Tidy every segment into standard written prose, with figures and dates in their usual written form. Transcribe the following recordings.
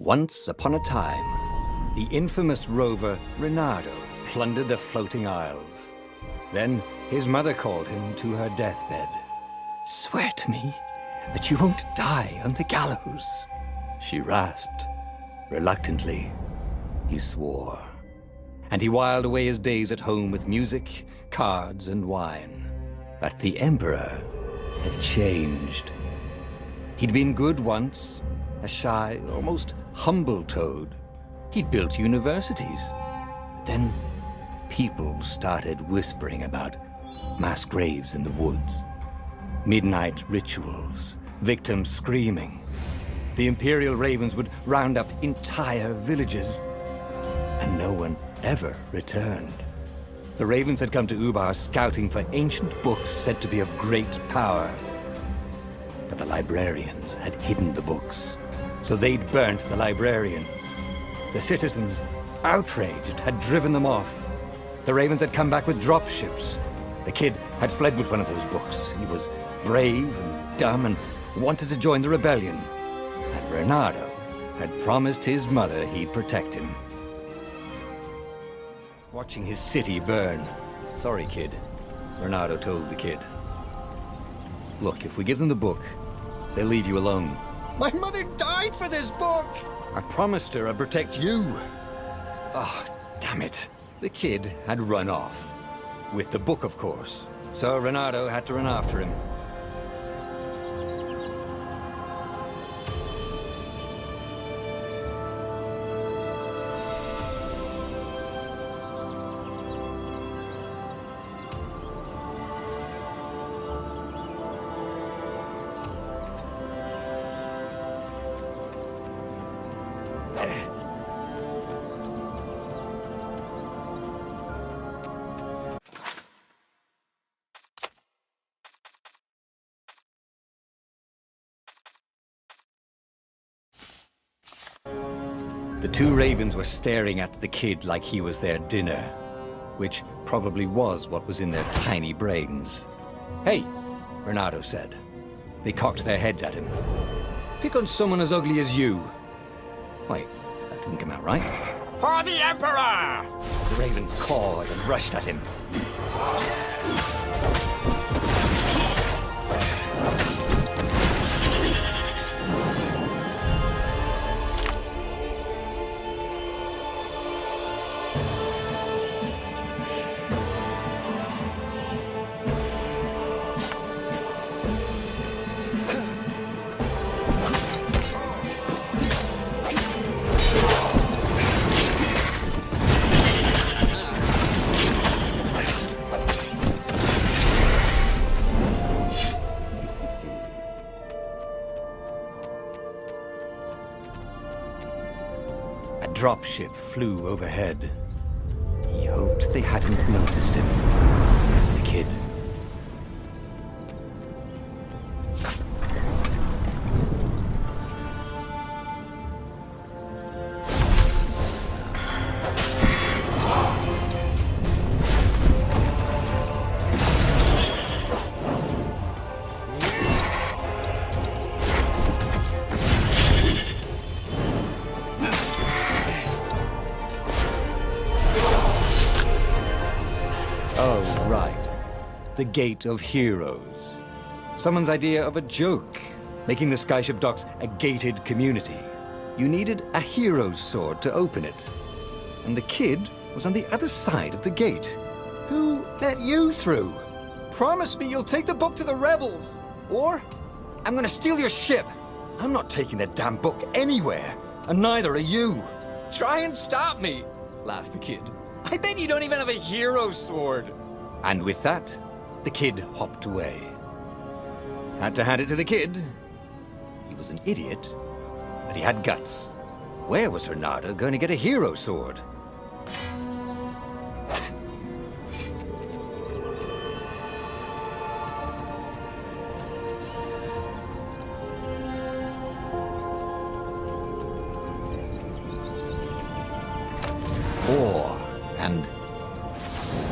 Once upon a time, the infamous rover Reynardo plundered the floating isles. Then his mother called him to her deathbed. "Swear to me that you won't die on the gallows," she rasped. Reluctantly, he swore. And he whiled away his days at home with music, cards, and wine. But the Emperor had changed. He'd been good once, a shy, almost humble toad. He'd built universities. But then people started whispering about mass graves in the woods, midnight rituals, victims screaming. The Imperial Ravens would round up entire villages, and no one ever returned. The Ravens had come to Ubar scouting for ancient books said to be of great power. But the librarians had hidden the books, so they'd burnt the librarians. The citizens, outraged, had driven them off. The Ravens had come back with dropships. The kid had fled with one of those books. He was brave and dumb and wanted to join the rebellion. And Reynardo had promised his mother he'd protect him. Watching his city burn. "Sorry, kid," Reynardo told the kid. "Look, if we give them the book, they'll leave you alone." "My mother died for this book!" "I promised her I'd protect you." Oh, damn it. The kid had run off. With the book, of course. So Reynardo had to run after him. The two Ravens were staring at the kid like he was their dinner, which probably was what was in their tiny brains. "Hey," Reynardo said. They cocked their heads at him. "Pick on someone as ugly as you." Wait, that didn't come out right. "For the Emperor!" The Ravens cawed and rushed at him. A dropship flew overhead. He hoped they hadn't noticed him. The kid. Oh, right. The Gate of Heroes. Someone's idea of a joke, making the Skyship docks a gated community. You needed a hero's sword to open it. And the kid was on the other side of the gate. Who let you through? Promise me you'll take the book to the rebels, or I'm gonna steal your ship. I'm not taking that damn book anywhere, and neither are you. Try and stop me, laughed the kid. I bet you don't even have a hero sword. And with that, the kid hopped away. Had to hand it to the kid. He was an idiot, but he had guts. Where was Reynardo going to get a hero sword? Ore and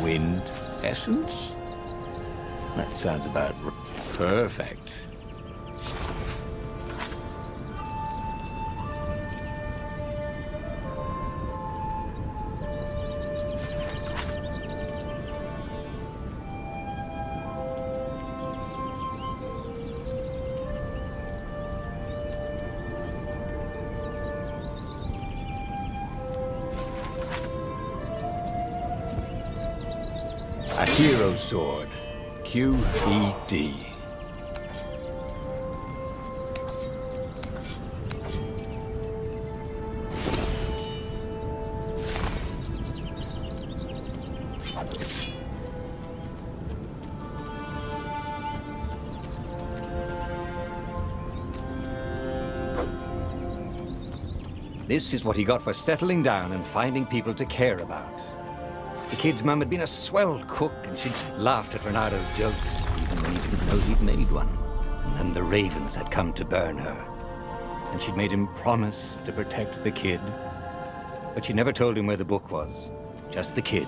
wind essence? That sounds about perfect. A hero sword. QED. This is what he got for settling down and finding people to care about. The kid's mum had been a swell cook, and she'd laughed at Renado's jokes, even when he didn't know he'd made one. And then the ravens had come to burn her. And she'd made him promise to protect the kid. But she never told him where the book was, just the kid.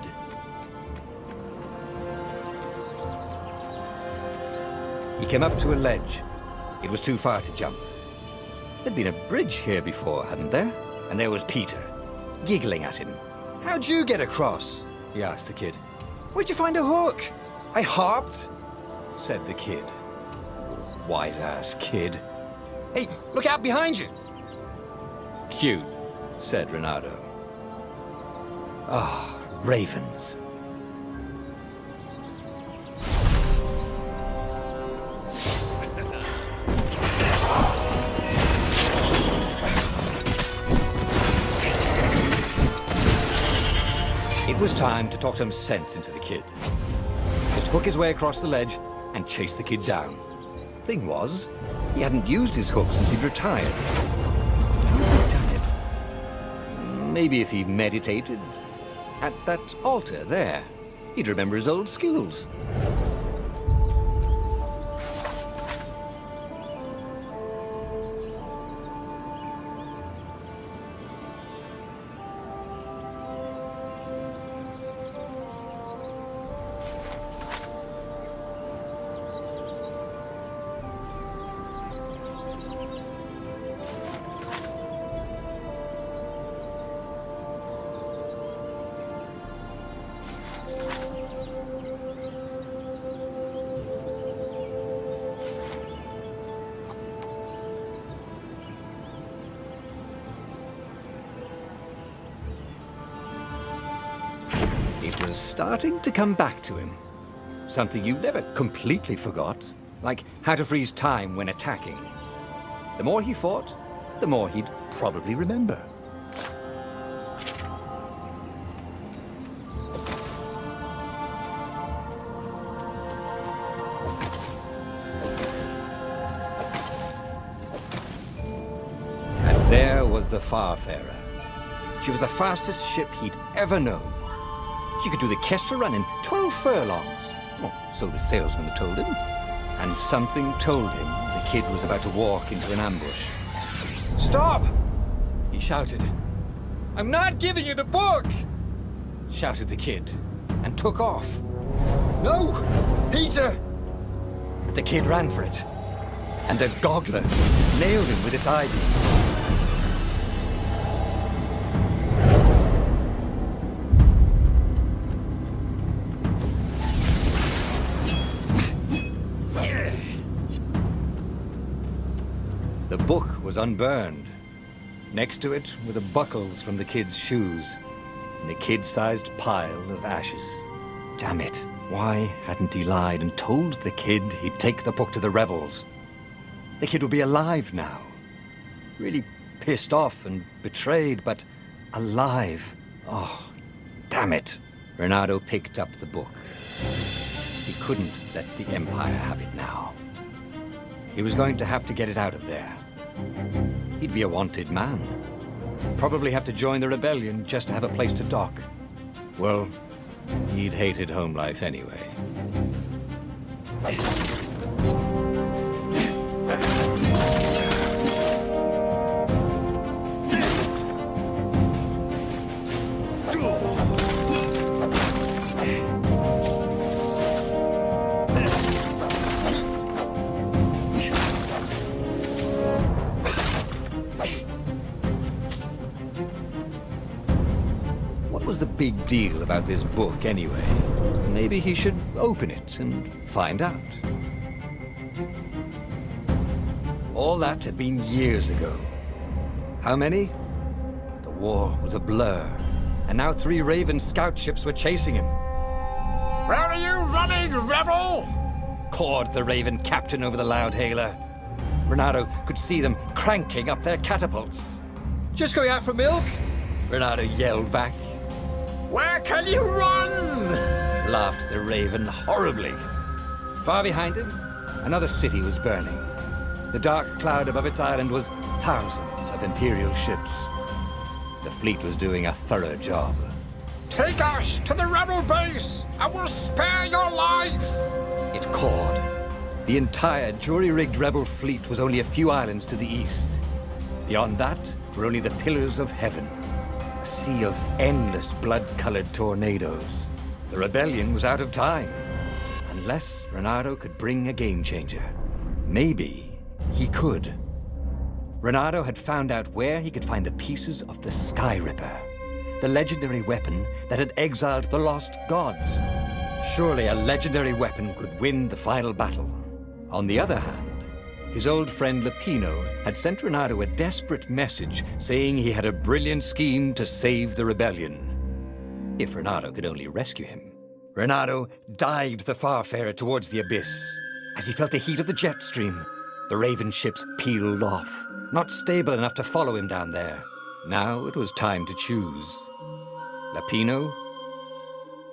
He came up to a ledge. It was too far to jump. There'd been a bridge here before, hadn't there? And there was Peter, giggling at him. "How'd you get across?" he asked the kid. "Where'd you find a hook?" "I hopped," said the kid. Wise-ass kid. "Hey, look out behind you!" "Cute," said Renado. Ah, ravens. It was time to talk some sense into the kid. Just hook his way across the ledge and chase the kid down. Thing was, he hadn't used his hook since he'd retired. Damn it. Maybe if he meditated at that altar there, he'd remember his old skills. It was starting to come back to him. Something you never completely forgot, like how to freeze time when attacking. The more he fought, the more he'd probably remember. And there was the Farfarer. She was the fastest ship he'd ever known. She could do the Kestra run in 12 furlongs. Oh, so the salesman had told him. And something told him the kid was about to walk into an ambush. "Stop!" he shouted. "I'm not giving you the book!" shouted the kid, and took off. "No! Peter!" But the kid ran for it, and a goggler nailed him with its eye-beam. The book was unburned. Next to it were the buckles from the kid's shoes, and a kid-sized pile of ashes. Damn it, why hadn't he lied and told the kid he'd take the book to the rebels? The kid would be alive now. Really pissed off and betrayed, but alive. Oh, damn it. Renado picked up the book. He couldn't let the Empire have it now. He was going to have to get it out of there. He'd be a wanted man. Probably have to join the rebellion just to have a place to dock. Well, he'd hated home life anyway. What was the big deal about this book, anyway? Maybe he should open it and find out. All that had been years ago. How many? The war was a blur, and now 3 Raven scout ships were chasing him. Where are you running, rebel? Cawed the Raven captain over the loud hailer. Renato could see them cranking up their catapults. Just going out for milk? Renato yelled back. Where can you run? Laughed the Raven horribly. Far behind him, another city was burning. The dark cloud above its island was thousands of Imperial ships. The fleet was doing a thorough job. Take us to the rebel base, and we'll spare your life! It cawed. The entire jury-rigged rebel fleet was only a few islands to the east. Beyond that were only the pillars of heaven, a sea of endless blood-colored tornadoes. The rebellion was out of time, unless Renato could bring a game-changer. Maybe he could. Renato had found out where he could find the pieces of the Sky Ripper, the legendary weapon that had exiled the lost gods. Surely a legendary weapon could win the final battle. On the other hand, his old friend Lapino had sent Renato a desperate message saying he had a brilliant scheme to save the rebellion. If Renato could only rescue him. Renato dived the Farfarer towards the abyss. As he felt the heat of the jet stream, the Raven ships peeled off, not stable enough to follow him down there. Now it was time to choose. Lapino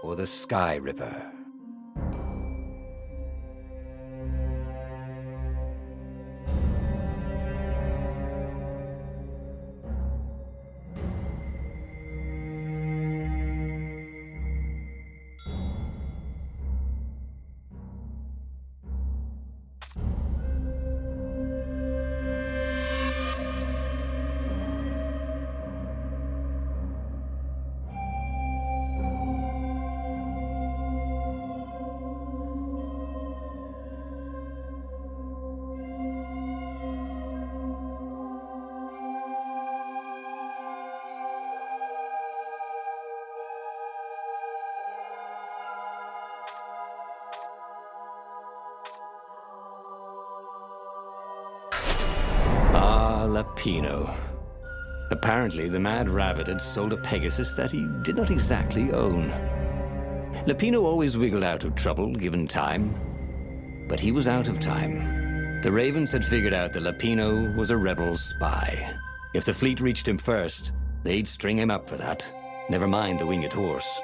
or the Sky Ripper? Lapino. Apparently, the Mad Rabbit had sold a Pegasus that he did not exactly own. Lapino always wiggled out of trouble, given time. But he was out of time. The Ravens had figured out that Lapino was a rebel spy. If the fleet reached him first, they'd string him up for that. Never mind the winged horse.